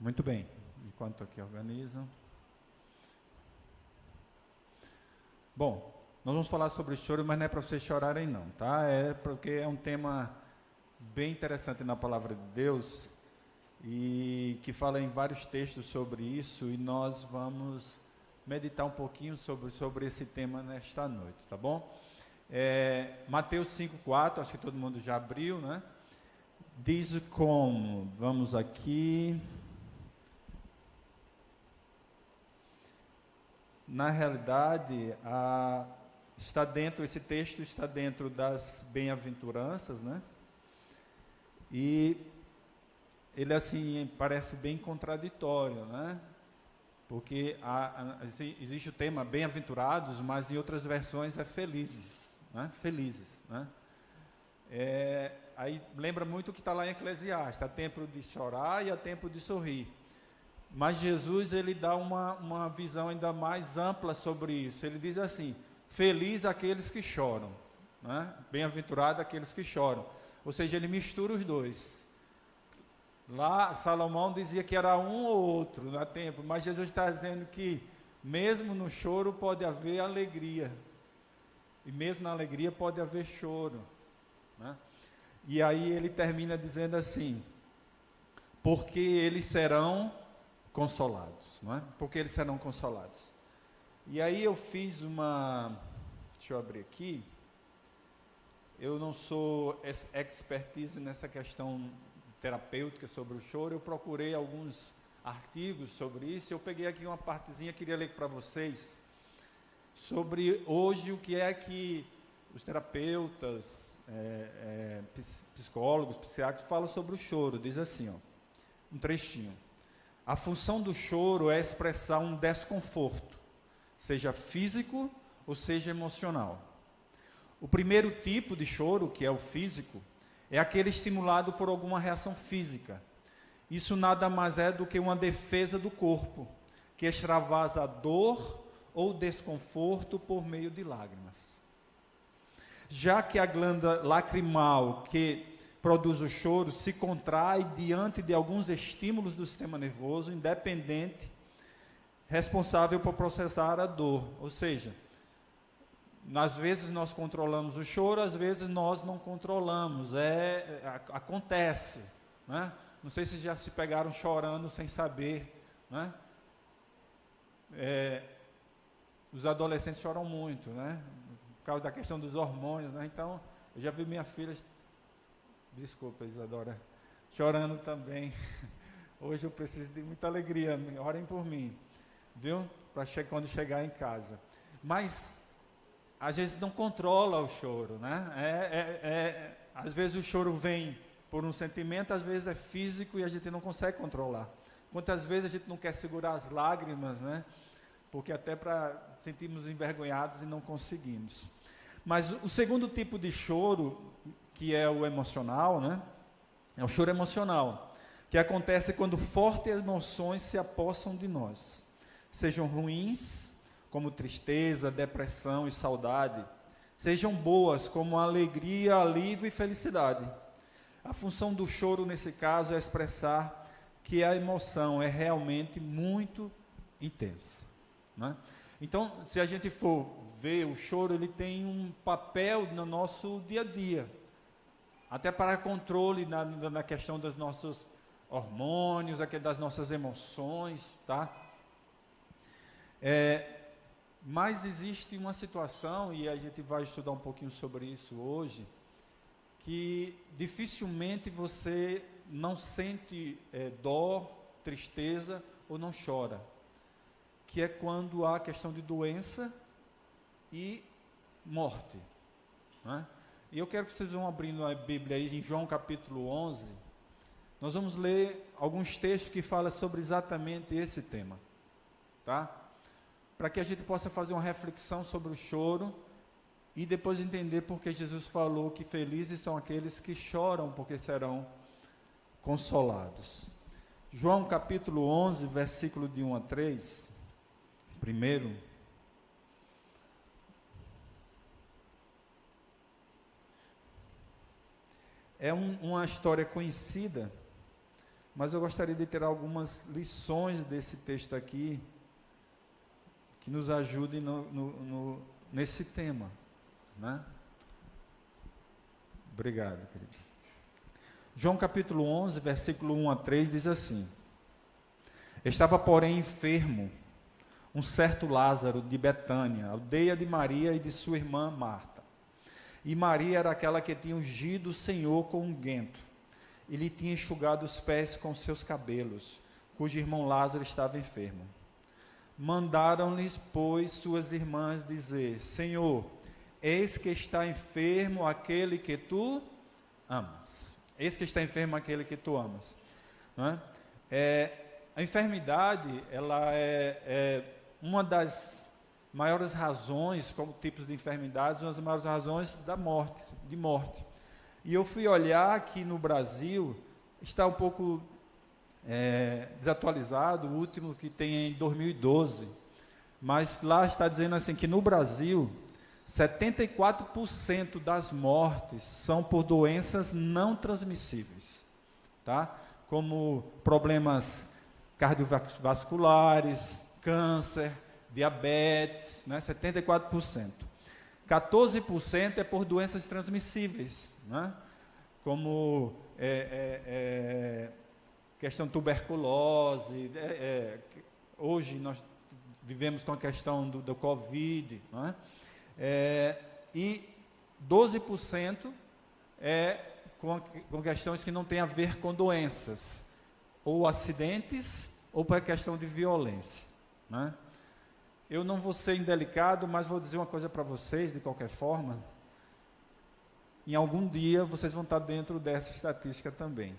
Muito bem, enquanto aqui organizam. Bom, nós vamos falar sobre choro, mas não é para vocês chorarem não, tá? É porque é um tema bem interessante na palavra de Deus e que fala em vários textos sobre isso, e nós vamos meditar um pouquinho sobre esse tema nesta noite, tá bom? Mateus 5,4, acho que todo mundo já abriu, né? Diz como, vamos aqui. Na realidade, esse texto está dentro das bem-aventuranças, né? E ele, assim, parece bem contraditório, né? Porque existe o tema bem-aventurados, mas em outras versões é felizes, né? Felizes, né? Aí lembra muito o que está lá em Eclesiastes: há tempo de chorar e há tempo de sorrir. Mas Jesus, ele dá uma visão ainda mais ampla sobre isso. Ele diz assim: feliz aqueles que choram, né? Bem-aventurado aqueles que choram. Ou seja, ele mistura os dois. Lá Salomão dizia que era um ou outro, não há tempo, mas Jesus está dizendo que mesmo no choro pode haver alegria, e mesmo na alegria pode haver choro, né? E aí ele termina dizendo assim: porque eles serão consolados, não é? Porque eles serão consolados. E aí eu fiz deixa eu abrir aqui. Eu não sou expertise nessa questão terapêutica sobre o choro. Eu procurei alguns artigos sobre isso. Eu peguei aqui uma partezinha, queria ler para vocês sobre hoje o que é que os terapeutas, psicólogos, psiquiatras falam sobre o choro. Diz assim, um trechinho: a função do choro é expressar um desconforto, seja físico ou seja emocional. O primeiro tipo de choro, que é o físico, é aquele estimulado por alguma reação física. Isso nada mais é do que uma defesa do corpo, que extravasa a dor ou desconforto por meio de lágrimas. Já que a glândula lacrimal, que produz o choro, se contrai diante de alguns estímulos do sistema nervoso independente, responsável por processar a dor. Ou seja, às vezes nós controlamos o choro, às vezes nós não controlamos, acontece, né? Não sei se já se pegaram chorando sem saber, né? Os adolescentes choram muito, né? Por causa da questão dos hormônios, né? Então, eu já vi minha filha... Desculpa, Isadora, chorando também. Hoje eu preciso de muita alegria, orem por mim, viu? Para quando chegar em casa. Mas a gente não controla o choro, né? Às vezes o choro vem por um sentimento, às vezes é físico e a gente não consegue controlar. Quantas vezes a gente não quer segurar as lágrimas, né? Porque até para sentirmos envergonhados e não conseguimos. Mas o segundo tipo de choro, que é o emocional, né? É o choro emocional, que acontece quando fortes emoções se apossam de nós, sejam ruins, como tristeza, depressão e saudade, sejam boas, como alegria, alívio e felicidade. A função do choro, nesse caso, é expressar que a emoção é realmente muito intensa, né? Então, se a gente for ver, o choro, ele tem um papel no nosso dia a dia, até para controle na questão dos nossos hormônios, das nossas emoções, tá? Mas existe uma situação, e a gente vai estudar um pouquinho sobre isso hoje, que dificilmente você não sente dor, tristeza ou não chora, que é quando há questão de doença e morte, né? E eu quero que vocês vão abrindo a Bíblia aí em João capítulo 11. Nós vamos ler alguns textos que falam sobre exatamente esse tema, tá? Para que a gente possa fazer uma reflexão sobre o choro e depois entender porque Jesus falou que felizes são aqueles que choram, porque serão consolados. João capítulo 11, versículo de 1 a 3. Primeiro, é uma história conhecida Mas eu gostaria de ter algumas lições desse texto aqui, que nos ajudem nesse tema, né? Obrigado, querido. João capítulo 11, versículo 1 a 3, diz assim: Estava, porém, enfermo um certo Lázaro de Betânia, aldeia de Maria e de sua irmã Marta. E Maria era aquela que tinha ungido o Senhor com unguento, e lhe tinha enxugado os pés com seus cabelos, cujo irmão Lázaro estava enfermo. Mandaram-lhes, pois, suas irmãs dizer: Senhor, eis que está enfermo aquele que tu amas. Eis que está enfermo aquele que tu amas. Não é? A enfermidade, ela é uma das maiores razões, como tipos de enfermidades, uma das maiores razões de morte. E eu fui olhar aqui no Brasil, está um pouco desatualizado, o último que tem em 2012, mas lá está dizendo assim, que no Brasil, 74% das mortes são por doenças não transmissíveis, tá? Como problemas cardiovasculares, câncer, diabetes, né? 74%. 14% é por doenças transmissíveis, né? Como questão de tuberculose, hoje nós vivemos com a questão do Covid, né? E 12% com questões que não têm a ver com doenças, ou acidentes, ou por questão de violência, né? Eu não vou ser indelicado, mas vou dizer uma coisa para vocês, de qualquer forma. Em algum dia, vocês vão estar dentro dessa estatística também.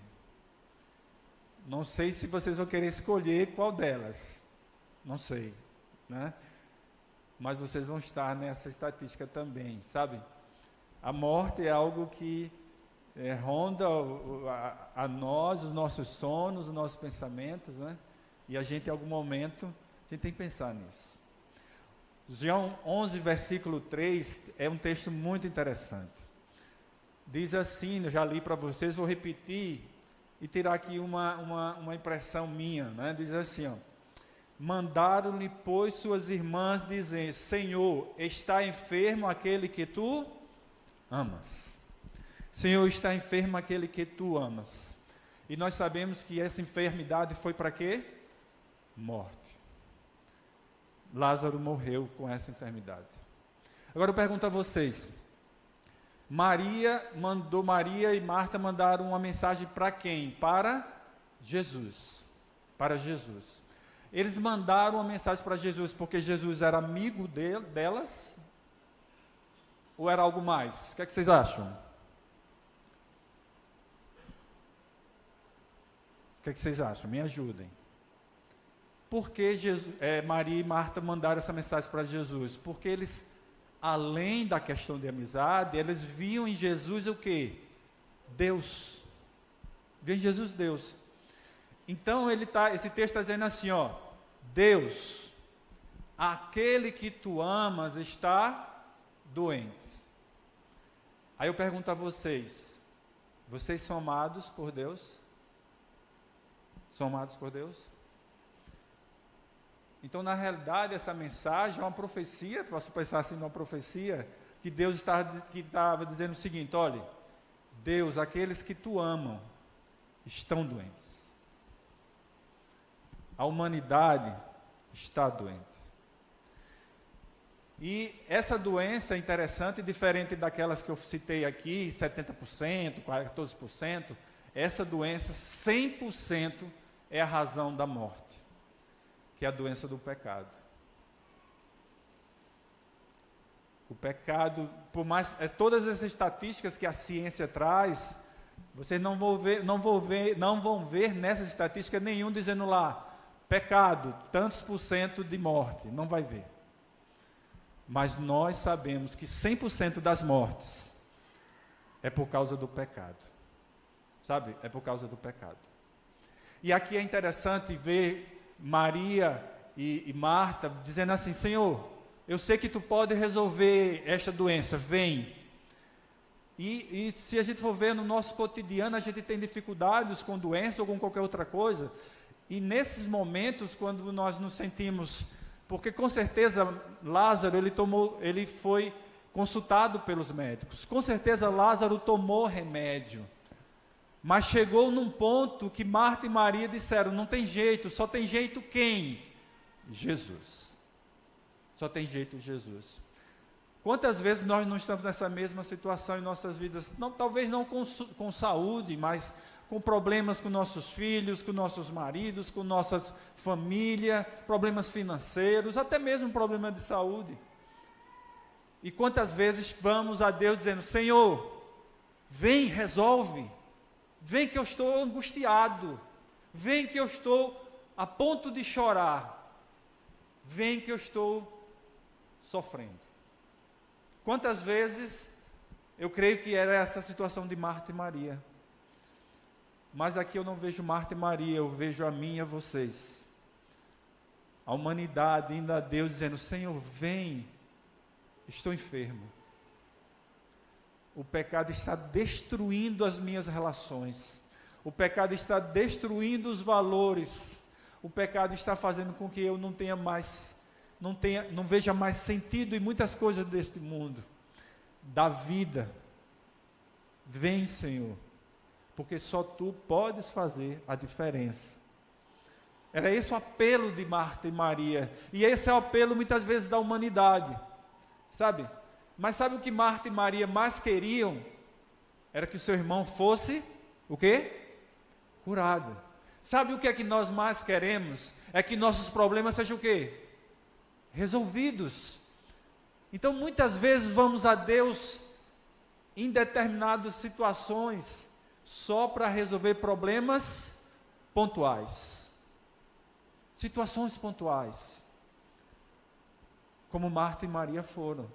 Não sei se vocês vão querer escolher qual delas. Não sei, né? Mas vocês vão estar nessa estatística também, sabe? A morte é algo que ronda a nós, os nossos sonhos, os nossos pensamentos, né? E a gente, em algum momento, a gente tem que pensar nisso. João 11, versículo 3, é um texto muito interessante. Diz assim, eu já li para vocês, vou repetir e tirar aqui uma impressão minha, né? Diz assim, ó: Mandaram-lhe, pois, suas irmãs, dizendo: Senhor, está enfermo aquele que tu amas. Senhor, está enfermo aquele que tu amas. E nós sabemos que essa enfermidade foi para quê? Morte. Lázaro morreu com essa enfermidade. Agora eu pergunto a vocês: Maria e Marta mandaram uma mensagem para quem? Para Jesus. Para Jesus. Eles mandaram uma mensagem para Jesus porque Jesus era amigo delas? Ou era algo mais? O que é que vocês acham? O que é que vocês acham? Me ajudem. Por que Maria e Marta mandaram essa mensagem para Jesus? Porque eles, além da questão de amizade, eles viam em Jesus o quê? Deus. Viam em Jesus Deus. Então esse texto está dizendo assim, ó: Deus, aquele que tu amas está doente. Aí eu pergunto a vocês: vocês são amados por Deus? São amados por Deus? Então, na realidade, essa mensagem é uma profecia, posso pensar assim numa profecia, que Deus estava dizendo o seguinte: olha, Deus, aqueles que tu amam, estão doentes. A humanidade está doente. E essa doença é interessante, diferente daquelas que eu citei aqui, 70%, 14%, essa doença, 100% é a razão da morte, que é a doença do pecado. O pecado, por mais todas essas estatísticas que a ciência traz, vocês não vão ver nessas estatísticas nenhum dizendo lá, pecado, tantos % de morte, não vai ver. Mas nós sabemos que 100% das mortes é por causa do pecado. Sabe? É por causa do pecado. E aqui é interessante ver Maria e Marta dizendo assim: Senhor, eu sei que tu pode resolver esta doença, vem. E se a gente for ver no nosso cotidiano, a gente tem dificuldades com doença ou com qualquer outra coisa. E nesses momentos, quando nós nos sentimos, porque com certeza Lázaro, ele foi consultado pelos médicos. Com certeza Lázaro tomou remédio. Mas chegou num ponto que Marta e Maria disseram, não tem jeito, só tem jeito quem? Jesus. Só tem jeito Jesus. Quantas vezes nós não estamos nessa mesma situação em nossas vidas? Não, talvez não com saúde, mas com problemas com nossos filhos, com nossos maridos, com nossa família, problemas financeiros, até mesmo problema de saúde. E quantas vezes vamos a Deus dizendo, Senhor, vem, resolve, vem que eu estou angustiado, vem que eu estou a ponto de chorar, vem que eu estou sofrendo. Quantas vezes, eu creio que era essa situação de Marta e Maria. Mas aqui eu não vejo Marta e Maria, eu vejo a mim e a vocês. A humanidade indo a Deus dizendo, Senhor, vem, estou enfermo. O pecado está destruindo as minhas relações. O pecado está destruindo os valores. O pecado está fazendo com que eu não veja mais sentido em muitas coisas deste mundo, da vida. Vem, Senhor, porque só Tu podes fazer a diferença. Era esse o apelo de Marta e Maria, e esse é o apelo muitas vezes da humanidade, sabe? Mas sabe o que Marta e Maria mais queriam? Era que o seu irmão fosse, o quê? Curado. Sabe o que é que nós mais queremos? É que nossos problemas sejam o quê? Resolvidos. Então muitas vezes vamos a Deus em determinadas situações só para resolver problemas pontuais, situações pontuais, como Marta e Maria foram.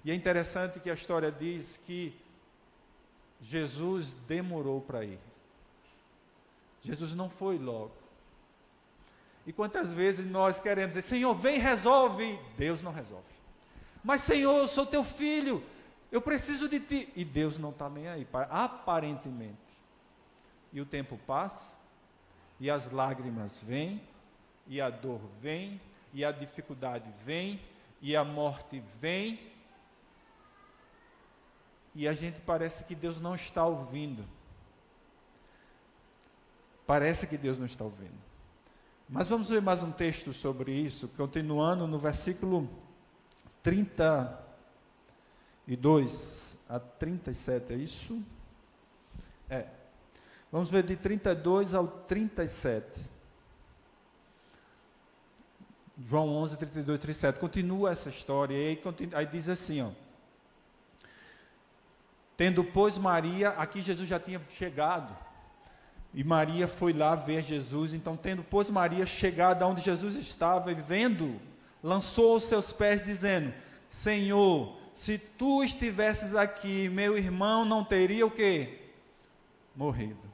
E é interessante que a história diz que Jesus demorou para ir. Jesus não foi logo. E quantas vezes nós queremos dizer, Senhor, vem, resolve. Deus não resolve. Mas Senhor, eu sou teu filho, eu preciso de ti. E Deus não está nem aí, aparentemente. E o tempo passa, e as lágrimas vêm, e a dor vem, e a dificuldade vem, e a morte vem. E a gente parece que Deus não está ouvindo. Parece que Deus não está ouvindo. Mas vamos ver mais um texto sobre isso, continuando no versículo 32 a 37, é isso? Vamos ver de 32 ao 37. João 11, 32, 37. Continua essa história, e aí diz assim, ó. Tendo, pois, Maria, aqui Jesus já tinha chegado, e Maria foi lá ver Jesus. Então, tendo, pois, Maria chegado aonde Jesus estava, e vendo, lançou aos seus pés, dizendo, Senhor, se Tu estivesses aqui, meu irmão não teria o quê? Morrido.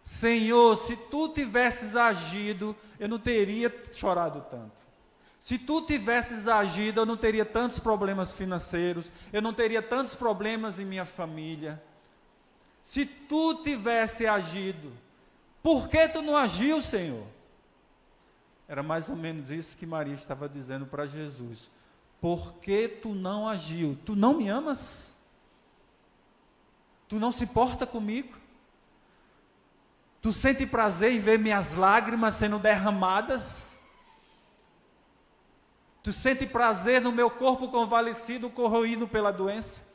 Senhor, se Tu tivesses agido, eu não teria chorado tanto. Se Tu tivesses agido, eu não teria tantos problemas financeiros, eu não teria tantos problemas em minha família. Se Tu tivesse agido, por que Tu não agiu, Senhor? Era mais ou menos isso que Maria estava dizendo para Jesus. Por que Tu não agiu? Tu não me amas? Tu não se importa comigo? Tu sente prazer em ver minhas lágrimas sendo derramadas? Tu sente prazer no meu corpo convalescido, corroído pela doença?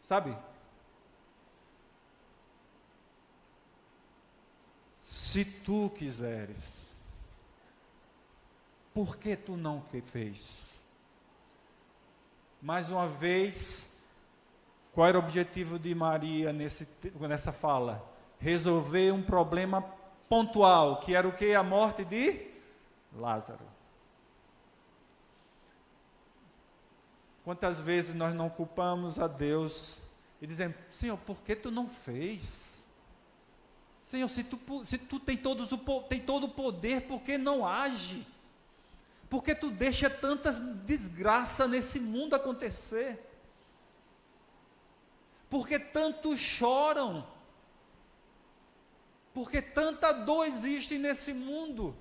Sabe? Se Tu quiseres, por que Tu não fez? Mais uma vez, qual era o objetivo de Maria nessa fala? Resolver um problema pontual, que era o que? A morte de Lázaro. Quantas vezes nós não culpamos a Deus e dizemos, Senhor, por que Tu não fez? Senhor, se tu tem todo o poder, por que não age? Por que tu deixa tantas desgraças nesse mundo acontecer? Por que tantos choram? Por que tanta dor existe nesse mundo?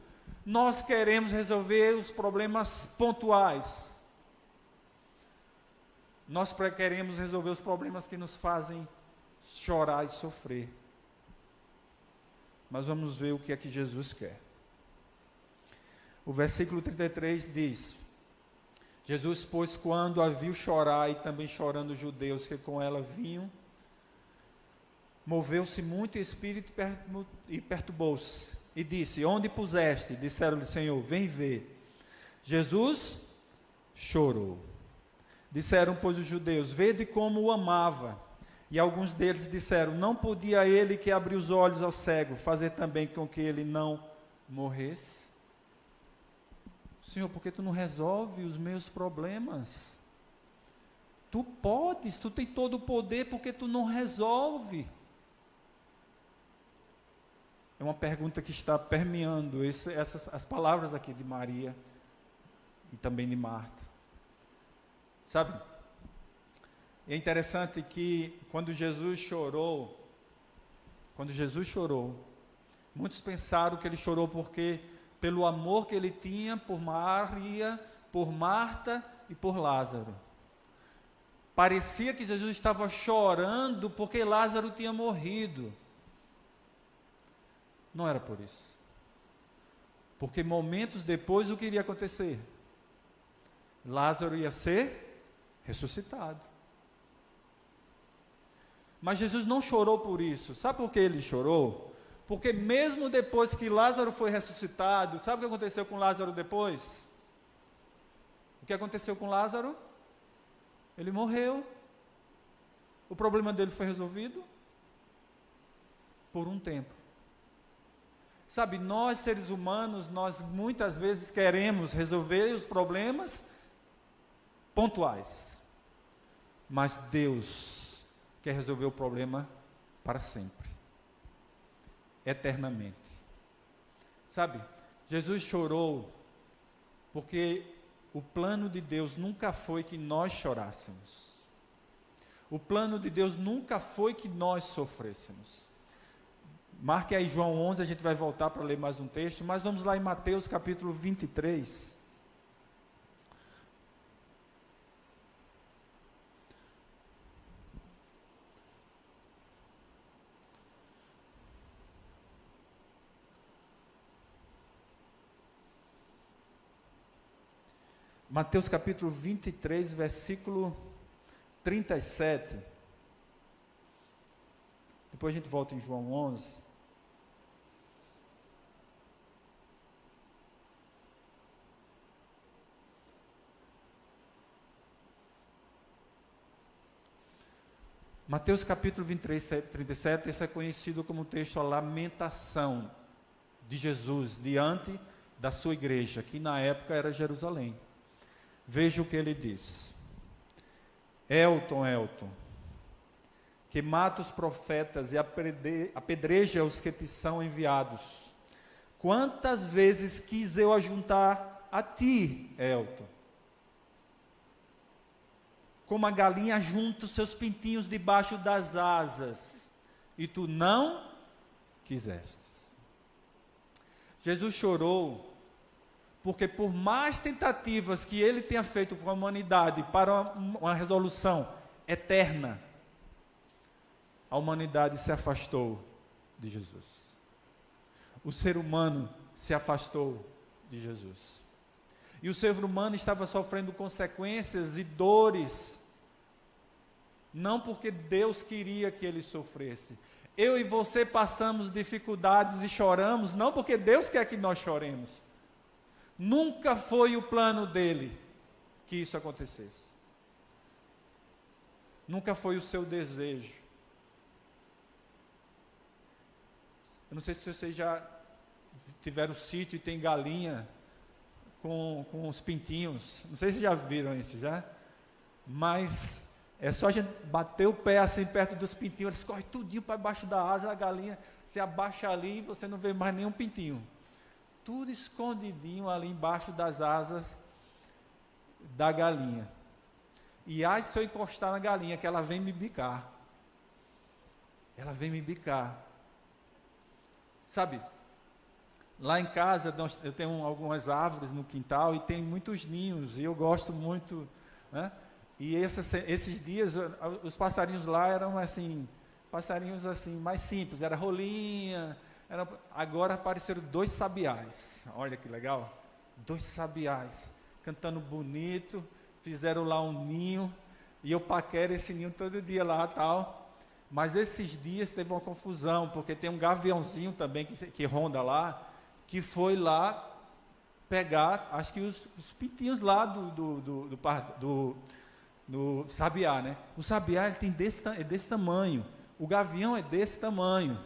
Nós queremos resolver os problemas pontuais. Nós queremos resolver os problemas que nos fazem chorar e sofrer. Mas vamos ver o que é que Jesus quer. O versículo 33 diz: Jesus, pois, quando a viu chorar, e também chorando os judeus que com ela vinham, moveu-se muito em espírito e perturbou-se, e disse: onde puseste? Disseram-lhe: Senhor, vem ver. Jesus chorou. Disseram, pois, os judeus: vede como o amava. E alguns deles disseram: não podia ele que abriu os olhos ao cego fazer também com que ele não morresse? Senhor, por que tu não resolve os meus problemas? Tu podes, tu tem todo o poder, por que tu não resolve? É uma pergunta que está permeando as palavras aqui de Maria e também de Marta. Sabe? É interessante que quando Jesus chorou, muitos pensaram que ele chorou porque pelo amor que ele tinha por Maria, por Marta e por Lázaro. Parecia que Jesus estava chorando porque Lázaro tinha morrido. Não era por isso. Porque momentos depois o que iria acontecer? Lázaro ia ser ressuscitado. Mas Jesus não chorou por isso. Sabe por que ele chorou? Porque mesmo depois que Lázaro foi ressuscitado, sabe o que aconteceu com Lázaro depois? O que aconteceu com Lázaro? Ele morreu. O problema dele foi resolvido? Por um tempo. Sabe, nós seres humanos, nós muitas vezes queremos resolver os problemas pontuais. Mas Deus quer resolver o problema para sempre. Eternamente. Sabe, Jesus chorou porque o plano de Deus nunca foi que nós chorássemos. O plano de Deus nunca foi que nós sofrêssemos. Marque aí João 11, a gente vai voltar para ler mais um texto, mas vamos lá em Mateus capítulo 23. Mateus capítulo 23, versículo 37. Depois a gente volta em João 11. Mateus capítulo 23, 37, esse é conhecido como o texto A Lamentação de Jesus diante da sua igreja, que na época era Jerusalém. Veja o que ele diz: Elton, que mata os profetas e apedreja os que te são enviados. Quantas vezes quis eu ajuntar a ti, Elton? Como a galinha junta os seus pintinhos debaixo das asas, e tu não quisestes. Jesus chorou, porque por mais tentativas que ele tenha feito com a humanidade para uma resolução eterna, a humanidade se afastou de Jesus. O ser humano se afastou de Jesus. E o ser humano estava sofrendo consequências e dores, não porque Deus queria que ele sofresse. Eu e você passamos dificuldades e choramos, não porque Deus quer que nós choremos. Nunca foi o plano dele que isso acontecesse. Nunca foi o seu desejo. Eu não sei se vocês já tiveram sítio e tem galinha com os pintinhos. Não sei se já viram isso, já? Mas é só a gente bater o pé assim perto dos pintinhos, eles correm tudinho para baixo da asa, a galinha se abaixa ali e você não vê mais nenhum pintinho. tudo escondidinho ali embaixo das asas da galinha. E ai, se eu encostar na galinha, que ela vem me bicar. Ela vem me bicar. Sabe, lá em casa eu tenho algumas árvores no quintal e tem muitos ninhos, e eu gosto muito, né? E esses dias, os passarinhos lá eram assim, passarinhos assim, mais simples, era rolinha, agora apareceram 2 sabiás, olha que legal, 2 sabiás, cantando bonito, fizeram lá um ninho, e eu paquero esse ninho todo dia lá, tal, mas esses dias teve uma confusão, porque tem um gaviãozinho também que ronda lá, que foi lá pegar, acho que os pintinhos lá do sabiá, né? O sabiá ele tem desse tamanho, o gavião é desse tamanho.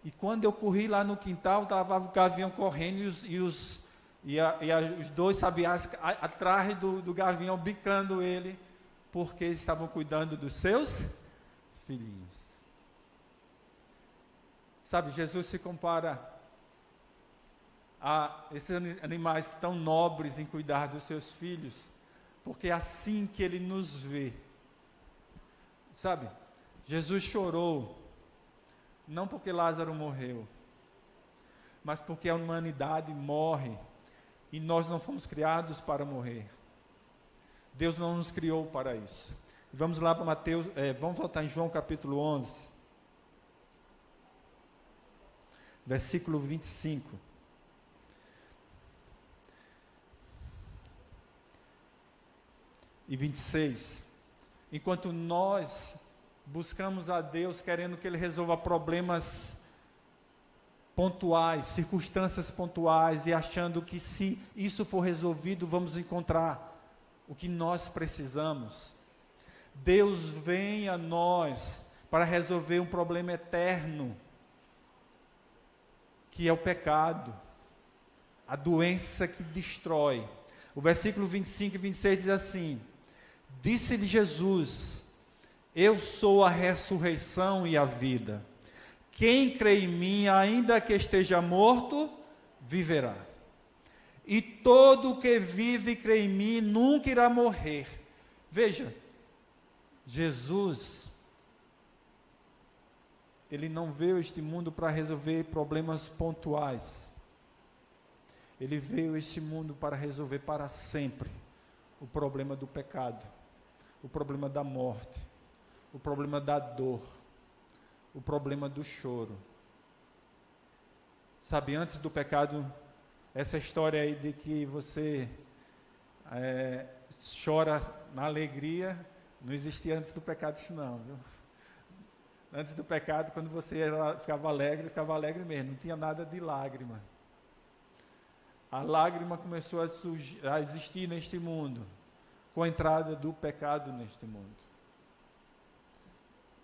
E quando eu corri lá no quintal, estava o gavião correndo e os 2 sabiás atrás do gavião, bicando ele, porque eles estavam cuidando dos seus filhinhos. Sabe, Jesus se compara a esses animais tão nobres em cuidar dos seus filhos, porque é assim que ele nos vê. Sabe, Jesus chorou, não porque Lázaro morreu, mas porque a humanidade morre, e nós não fomos criados para morrer. Deus não nos criou para isso. Vamos lá para Mateus, vamos voltar em João capítulo 11, versículo 25. E 26, enquanto nós buscamos a Deus querendo que Ele resolva problemas pontuais, circunstâncias pontuais, e achando que se isso for resolvido, vamos encontrar o que nós precisamos, Deus vem a nós para resolver um problema eterno, que é o pecado, a doença que destrói. O versículo 25 e 26 diz assim: disse-lhe Jesus: eu sou a ressurreição e a vida. Quem crê em mim, ainda que esteja morto, viverá. E todo o que vive e crê em mim nunca irá morrer. Veja, Jesus, Ele não veio a este mundo para resolver problemas pontuais. Ele veio a este mundo para resolver para sempre o problema do pecado, o problema da morte, o problema da dor, o problema do choro. Sabe, antes do pecado, essa história aí de que você chora na alegria, não existia antes do pecado isso não, viu? Antes do pecado, quando você ficava alegre mesmo, não tinha nada de lágrima. A lágrima começou a existir neste mundo, com a entrada do pecado neste mundo.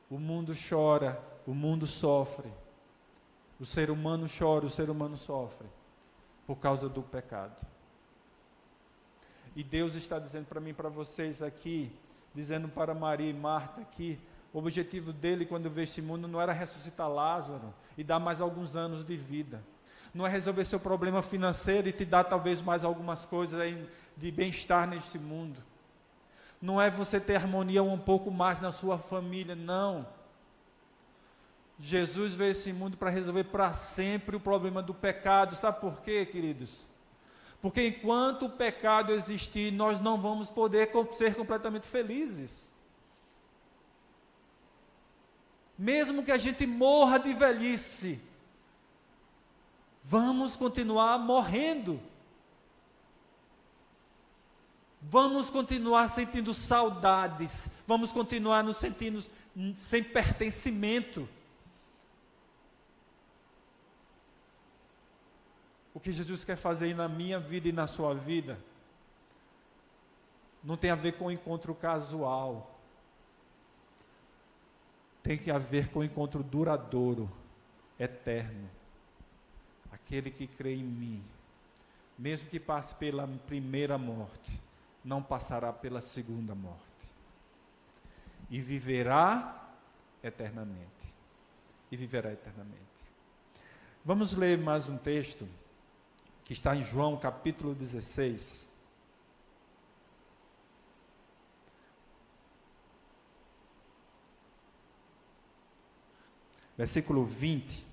O mundo chora, o mundo sofre. O ser humano chora, o ser humano sofre, por causa do pecado. E Deus está dizendo para mim, para vocês aqui, dizendo para Maria e Marta que o objetivo dele, quando veio este mundo, não era ressuscitar Lázaro e dar mais alguns anos de vida. Não é resolver seu problema financeiro e te dar talvez mais algumas coisas aí de bem-estar neste mundo. Não é você ter harmonia um pouco mais na sua família, não. Jesus veio a esse mundo para resolver para sempre o problema do pecado. Sabe por quê, queridos? Porque enquanto o pecado existir, nós não vamos poder ser completamente felizes. Mesmo que a gente morra de velhice, vamos continuar morrendo. Vamos continuar sentindo saudades, vamos continuar nos sentindo sem pertencimento. O que Jesus quer fazer na minha vida e na sua vida não tem a ver com o encontro casual, tem que haver com o encontro duradouro, eterno. Aquele que crê em mim, mesmo que passe pela primeira morte, não passará pela segunda morte, e viverá eternamente. Vamos ler mais um texto, que está em João capítulo 16. Versículo 20.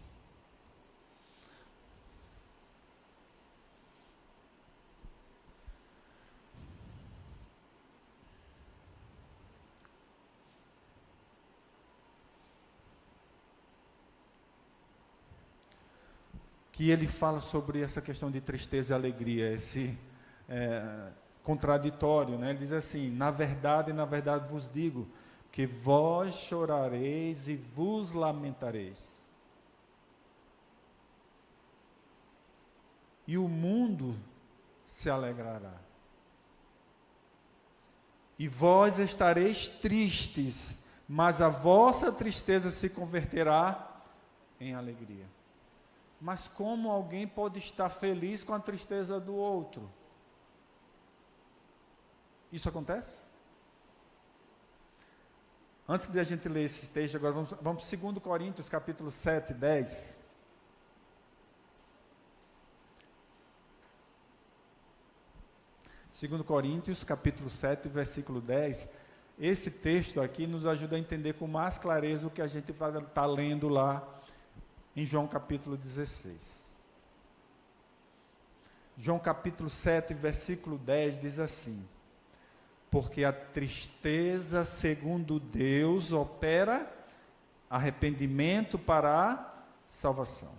Que ele fala sobre essa questão de tristeza e alegria, esse contraditório, né? Ele diz assim: na verdade vos digo, que vós chorareis e vos lamentareis. E o mundo se alegrará. E vós estareis tristes, mas a vossa tristeza se converterá em alegria. Mas como alguém pode estar feliz com a tristeza do outro? Isso acontece? Antes de a gente ler esse texto, agora vamos para 2 Coríntios, capítulo 7, 10. Segundo Coríntios, capítulo 7, versículo 10. Esse texto aqui nos ajuda a entender com mais clareza o que a gente está lendo lá em João capítulo 16. João capítulo 7, versículo 10 diz assim: porque a tristeza, segundo Deus, opera arrependimento para a salvação,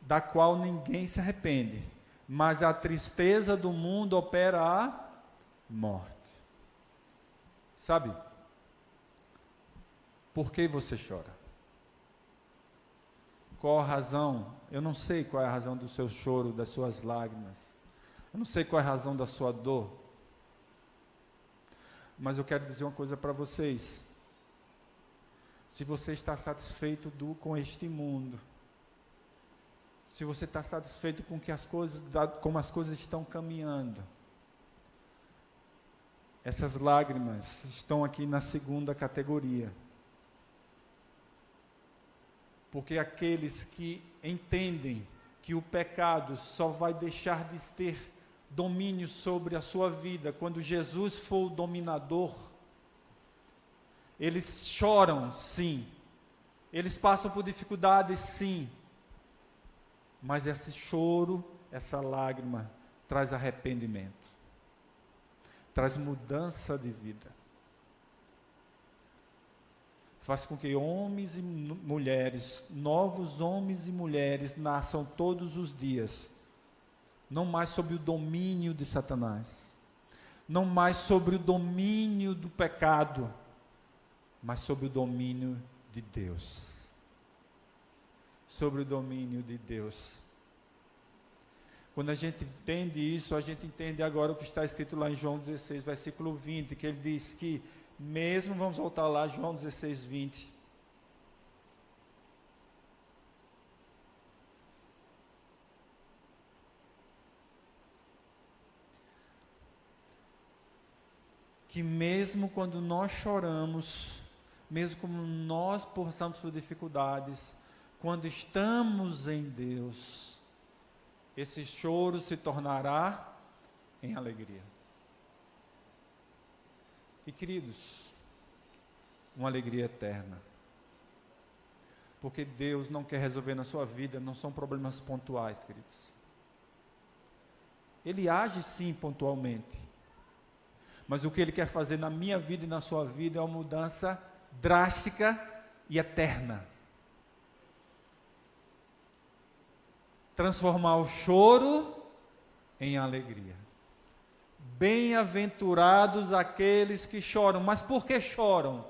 da qual ninguém se arrepende, mas a tristeza do mundo opera a morte. Sabe? Por que você chora? Qual a razão? Eu não sei qual é a razão do seu choro, das suas lágrimas. Eu não sei qual é a razão da sua dor. Mas eu quero dizer uma coisa para vocês. Se você está satisfeito com este mundo, se você está satisfeito com como as coisas estão caminhando, essas lágrimas estão aqui na segunda categoria. Porque aqueles que entendem que o pecado só vai deixar de ter domínio sobre a sua vida quando Jesus for o dominador, eles choram, sim, eles passam por dificuldades, sim, mas esse choro, essa lágrima, traz arrependimento, traz mudança de vida, faz com que homens e mulheres, novos homens e mulheres, nasçam todos os dias, não mais sob o domínio de Satanás, não mais sobre o domínio do pecado, mas sob o domínio de Deus. Sobre o domínio de Deus. Quando a gente entende isso, a gente entende agora o que está escrito lá em João 16, versículo 20, que ele diz que mesmo, vamos voltar lá, João 16, 20. Que mesmo quando nós choramos, mesmo como nós passamos por dificuldades, quando estamos em Deus, esse choro se tornará em alegria. E queridos, uma alegria eterna. Porque Deus não quer resolver na sua vida, não são problemas pontuais, queridos. Ele age sim pontualmente. Mas o que Ele quer fazer na minha vida e na sua vida é uma mudança drástica e eterna. Transformar o choro em alegria. Bem-aventurados aqueles que choram. Mas por que choram?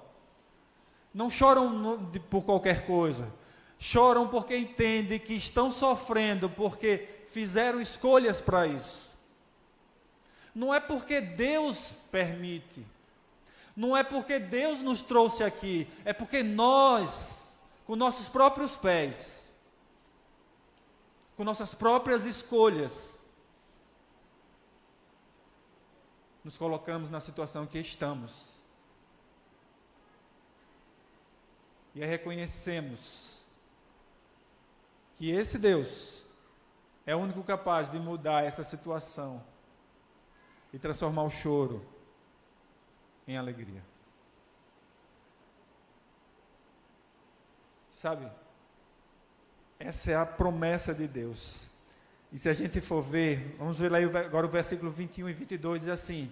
Não choram por qualquer coisa. Choram porque entendem que estão sofrendo, porque fizeram escolhas para isso. Não é porque Deus permite. Não é porque Deus nos trouxe aqui. É porque nós, com nossos próprios pés, com nossas próprias escolhas, nos colocamos na situação que estamos. E aí reconhecemos que esse Deus é o único capaz de mudar essa situação e transformar o choro em alegria. Sabe? Essa é a promessa de Deus. E se a gente for ver, vamos ver lá agora o versículo 21 e 22, diz assim: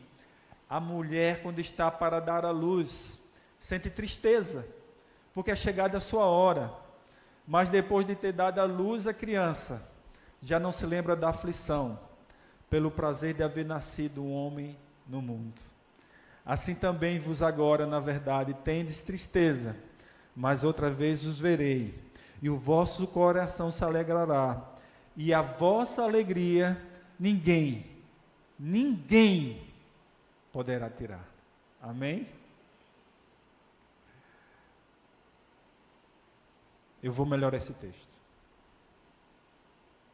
a mulher, quando está para dar à luz, sente tristeza, porque é chegada a sua hora, mas depois de ter dado à luz a criança, já não se lembra da aflição, pelo prazer de haver nascido um homem no mundo. Assim também vos agora, na verdade, tendes tristeza, mas outra vez os verei, e o vosso coração se alegrará, e a vossa alegria ninguém poderá tirar. Amém? Eu vou melhorar esse texto.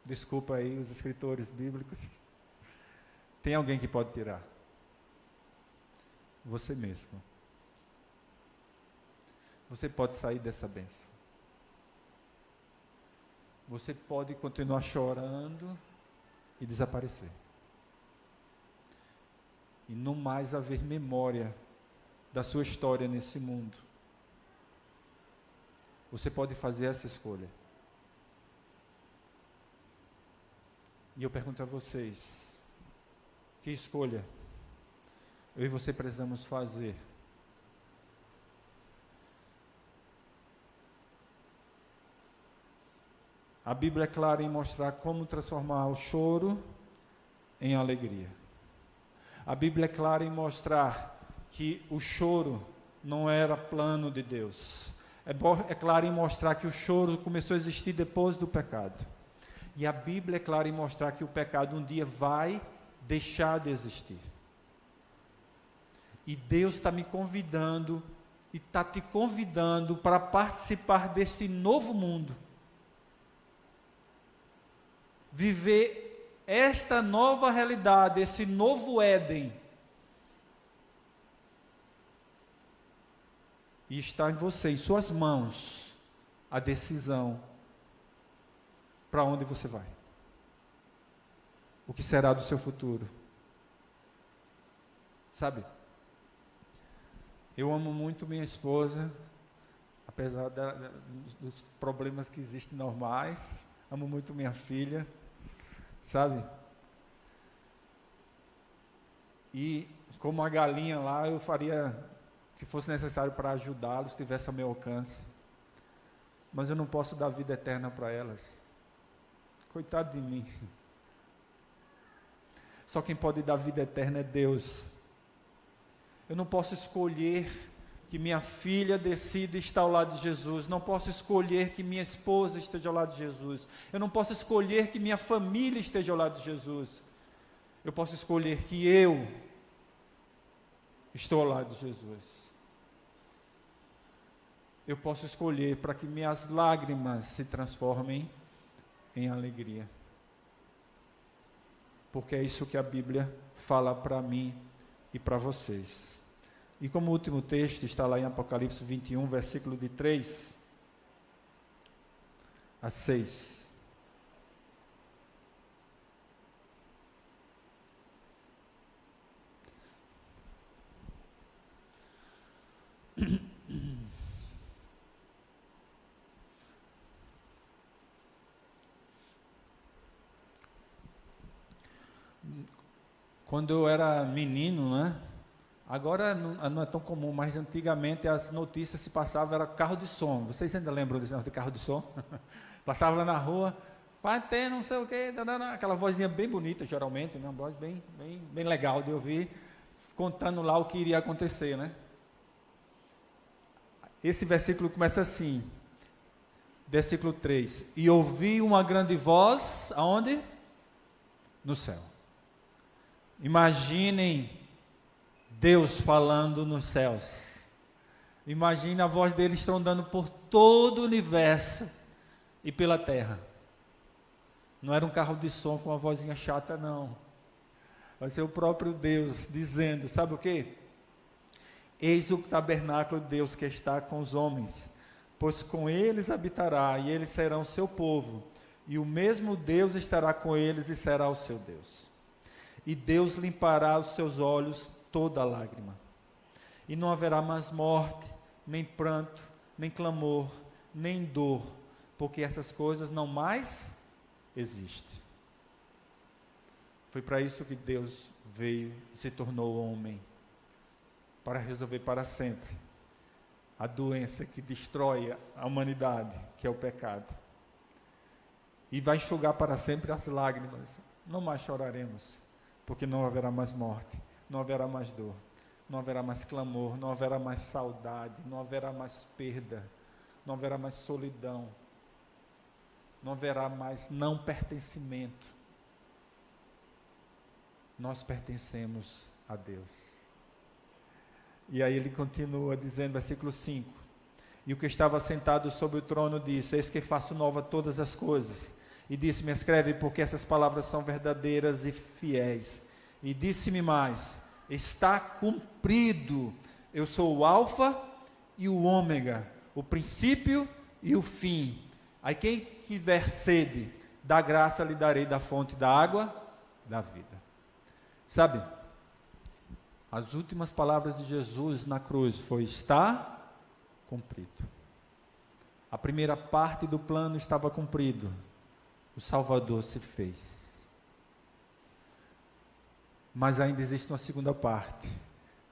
Desculpa aí os escritores bíblicos. Tem alguém que pode tirar? Você mesmo. Você pode sair dessa bênção. Você pode continuar chorando e desaparecer. E não mais haver memória da sua história nesse mundo. Você pode fazer essa escolha. E eu pergunto a vocês, que escolha eu e você precisamos fazer? A Bíblia é clara em mostrar como transformar o choro em alegria. A Bíblia é clara em mostrar que o choro não era plano de Deus. É claro em mostrar que o choro começou a existir depois do pecado. E a Bíblia é clara em mostrar que o pecado um dia vai deixar de existir. E Deus está me convidando e está te convidando para participar deste novo mundo. Viver esta nova realidade, esse novo Éden. E está em você, em suas mãos, a decisão para onde você vai. O que será do seu futuro. Sabe? Eu amo muito minha esposa, apesar dos problemas que existem normais. Amo muito minha filha, sabe? E como a galinha lá, eu faria o que fosse necessário para ajudá-los, se tivesse ao meu alcance. Mas eu não posso dar vida eterna para elas. Coitado de mim. Só quem pode dar vida eterna é Deus. Eu não posso escolher que minha filha decida estar ao lado de Jesus. Não posso escolher que minha esposa esteja ao lado de Jesus. Eu não posso escolher que minha família esteja ao lado de Jesus. Eu posso escolher que eu estou ao lado de Jesus. Eu posso escolher para que minhas lágrimas se transformem em alegria. Porque é isso que a Bíblia fala para mim e para vocês. E como último texto está lá em Apocalipse 21, versículo de 3 a 6. Quando eu era menino, né? Agora não é tão comum, mas antigamente as notícias se passavam, era carro de som. Vocês ainda lembram desse negócio de carro de som? Passava na rua, vai ter não sei o quê, aquela vozinha bem bonita, geralmente, né? Uma voz bem legal de ouvir, contando lá o que iria acontecer, né? Esse versículo começa assim, versículo 3. E ouvi uma grande voz, aonde? No céu. Imaginem Deus falando nos céus. Imagine a voz dele estrondando por todo o universo e pela terra. Não era um carro de som com uma vozinha chata, não. Vai ser o próprio Deus dizendo, sabe o quê? Eis o tabernáculo de Deus que está com os homens, pois com eles habitará, e eles serão seu povo, E o mesmo Deus estará com eles e será o seu Deus. E Deus limpará os seus olhos toda lágrima. E não haverá mais morte, nem pranto, nem clamor, nem dor, porque essas coisas não mais existem. Foi para isso que Deus veio e se tornou homem, para resolver para sempre a doença que destrói a humanidade, que é o pecado. E vai enxugar para sempre as lágrimas. Não mais choraremos, porque não haverá mais morte, não haverá mais dor, não haverá mais clamor, não haverá mais saudade, não haverá mais perda, não haverá mais solidão, não haverá mais não pertencimento. Nós pertencemos a Deus. E aí ele continua dizendo, versículo 5, e o que estava sentado sobre o trono disse, eis que faço nova todas as coisas, e disse-me, escreve, porque essas palavras são verdadeiras e fiéis. E disse-me mais, está cumprido, eu sou o alfa e o ômega, o princípio e o fim. Aí quem tiver sede, da graça lhe darei da fonte da água da vida. Sabe, as últimas palavras de Jesus na cruz foi, está cumprido. A primeira parte do plano estava cumprido. O Salvador se fez. Mas ainda existe uma segunda parte,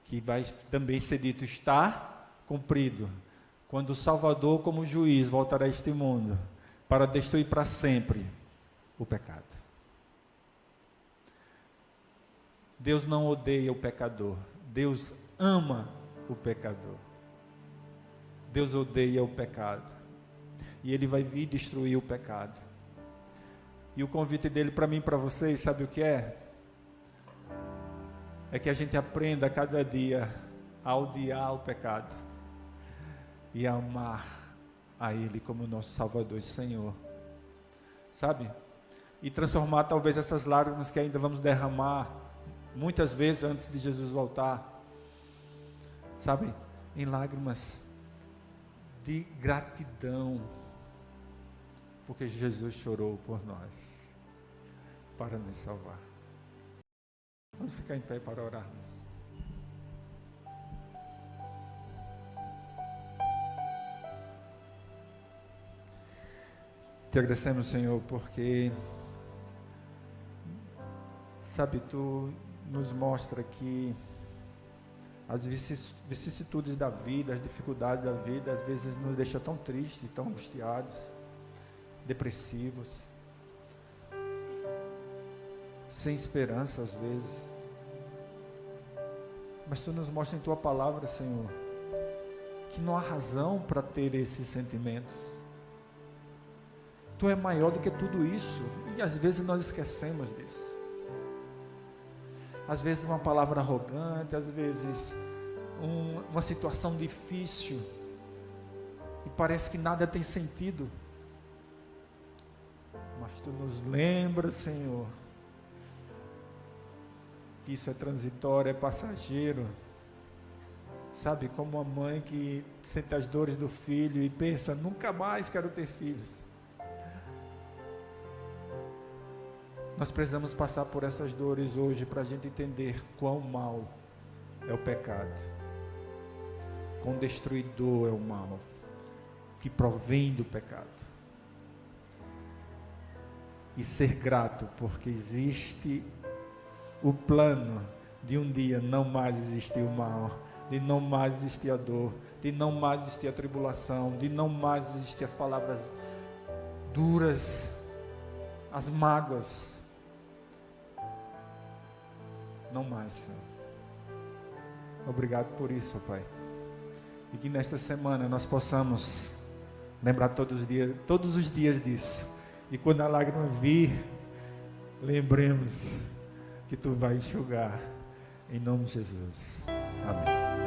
que vai também ser dito, está cumprido. Quando o Salvador, como juiz, voltará a este mundo, para destruir para sempre o pecado. Deus não odeia o pecador, Deus ama o pecador. Deus odeia o pecado, e Ele vai vir destruir o pecado. E o convite dele para mim e para vocês, sabe o que é? É que a gente aprenda a cada dia a odiar o pecado e a amar a Ele como nosso Salvador e Senhor, sabe? E transformar talvez essas lágrimas que ainda vamos derramar muitas vezes antes de Jesus voltar, sabe? Em lágrimas de gratidão, porque Jesus chorou por nós, para nos salvar. Vamos ficar em pé para orarmos. Te agradecemos, Senhor, porque, sabe, Tu nos mostra que as vicissitudes da vida, as dificuldades da vida, às vezes nos deixam tão tristes, tão angustiados, depressivos, sem esperança às vezes. Mas Tu nos mostra em Tua palavra, Senhor, que não há razão para ter esses sentimentos. Tu é maior do que tudo isso, e às vezes nós esquecemos disso. Às vezes uma palavra arrogante, às vezes uma situação difícil, e parece que nada tem sentido. Mas Tu nos lembra, Senhor, que isso é transitório, é passageiro. Sabe, como uma mãe que sente as dores do filho e pensa, nunca mais quero ter filhos. Nós precisamos passar por essas dores hoje para a gente entender quão mal é o pecado, quão destruidor é o mal que provém do pecado. E ser grato, porque existe o plano de um dia não mais existir o mal, de não mais existir a dor, de não mais existir a tribulação, de não mais existir as palavras duras, as mágoas. Não mais, Senhor. Obrigado por isso, Pai. E que nesta semana nós possamos lembrar todos os dias disso. E quando a lágrima vir, lembremos que Tu vai enxugar, em nome de Jesus. Amém.